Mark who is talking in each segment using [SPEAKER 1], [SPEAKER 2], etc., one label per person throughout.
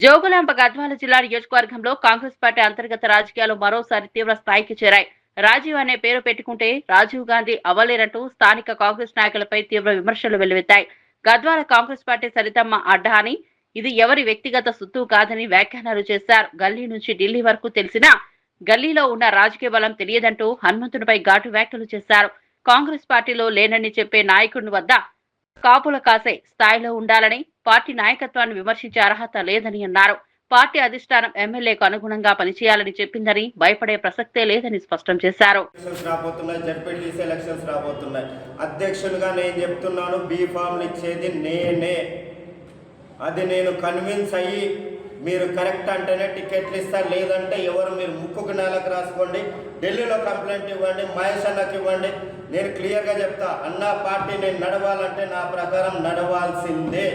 [SPEAKER 1] జోగులాంబ గద్వాల జిల్లా నియోజకవర్గంలో కాంగ్రెస్ పార్టీ అంతర్గత రాజకీయాలు మరోసారి తీవ్ర స్థాయికి చేరాయి. రాజీవ్ అనే పేరు పెట్టుకుంటే రాజీవ్ గాంధీ అవ్వలేరంటూ స్థానిక కాంగ్రెస్ నాయకులపై తీవ్ర విమర్శలు వెల్లువెత్తాయి. గద్వాల కాంగ్రెస్ పార్టీ సరితమ్మ అడ్డా అని, ఇది ఎవరి వ్యక్తిగత సొత్తు కాదని వ్యాఖ్యానాలు చేశారు. గల్లీ నుంచి ఢిల్లీ వరకు తెలిసినా గల్లీలో ఉన్న రాజకీయ బలం తెలియదంటూ హనుమంతునిపై ఘాటు వ్యాఖ్యలు చేశారు. కాంగ్రెస్ పార్టీలో లేనని చెప్పే నాయకుడి వద్ద కాపుల కాసే స్థాయిలో ఉండాలని, పార్టీ నాయకత్వాన్ని విమర్శించే అర్హత లేదని అన్నారు. పార్టీ అధిష్టానం ఎమ్మెల్యేకు అనుగుణంగా పనిచేయాలని చెప్పిందని, భయపడే ప్రసక్తే లేదని స్పష్టం చేశారు.
[SPEAKER 2] అధ్యక్షులుగా నేను చెప్తున్నాను, బీ ఫామ్లు ఇచ్చేది నేనే. అది నేను కన్విన్స్ అయ్యి మీరు కరెక్ట్ అంటేనే టికెట్లు ఇస్తారు, లేదంటే ఎవరు మీరు ముక్కుకు నెలకు రాసుకోండి, ఢిల్లీలో కంప్లైంట్ ఇవ్వండి, మహేష్ అన్నకి ఇవ్వండి. నేను క్లియర్గా చెప్తా, అన్న పార్టీ నేను నడవాలంటే నా ప్రకారం నడవాల్సిందే.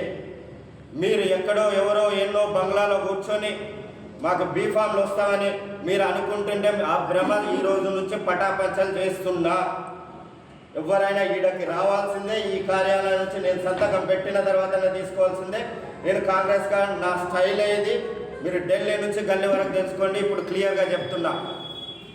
[SPEAKER 2] మీరు ఎక్కడో ఎవరో ఎన్నో బంగ్లాలో కూర్చొని మాకు బీఫామ్లు వస్తామని మీరు అనుకుంటుంటే ఆ భ్రమ ఈ రోజు నుంచి పటాపంచలు చేస్తున్నా. ఎవరైనా ఈడకి రావాల్సిందే. ఈ కార్యాలయం నుంచి నేను సంతకం పెట్టిన తర్వాతనే తీసుకోవాల్సిందే. నేను కాంగ్రెస్ నా స్టైల్ ఏది మీరు ఢిల్లీ నుంచి గల్లీ వరకు తెలుసుకోండి. ఇప్పుడు క్లియర్గా చెప్తున్నా,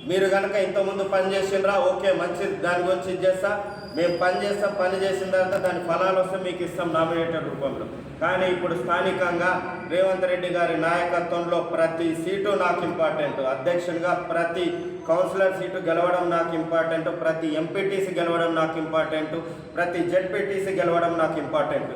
[SPEAKER 2] మీరు కనుక ఇంతకుముందు పని చేసిండ్రా, ఓకే మంచి, దాని గురించి ఇచ్చేస్తా. మేము పని చేస్తాం, పని చేసిన తర్వాత దాని ఫలాలు వస్తే మీకు ఇస్తాం నామినేటెడ్ రూపంలో. కానీ ఇప్పుడు స్థానికంగా రేవంత్ రెడ్డి గారి నాయకత్వంలో ప్రతి సీటు నాకు ఇంపార్టెంట్. అధ్యక్షునిగా ప్రతి కౌన్సిలర్ సీటు గెలవడం నాకు ఇంపార్టెంట్, ప్రతి ఎంపీటీసీ గెలవడం నాకు ఇంపార్టెంట్, ప్రతి జెడ్పీటీసీ గెలవడం నాకు ఇంపార్టెంట్.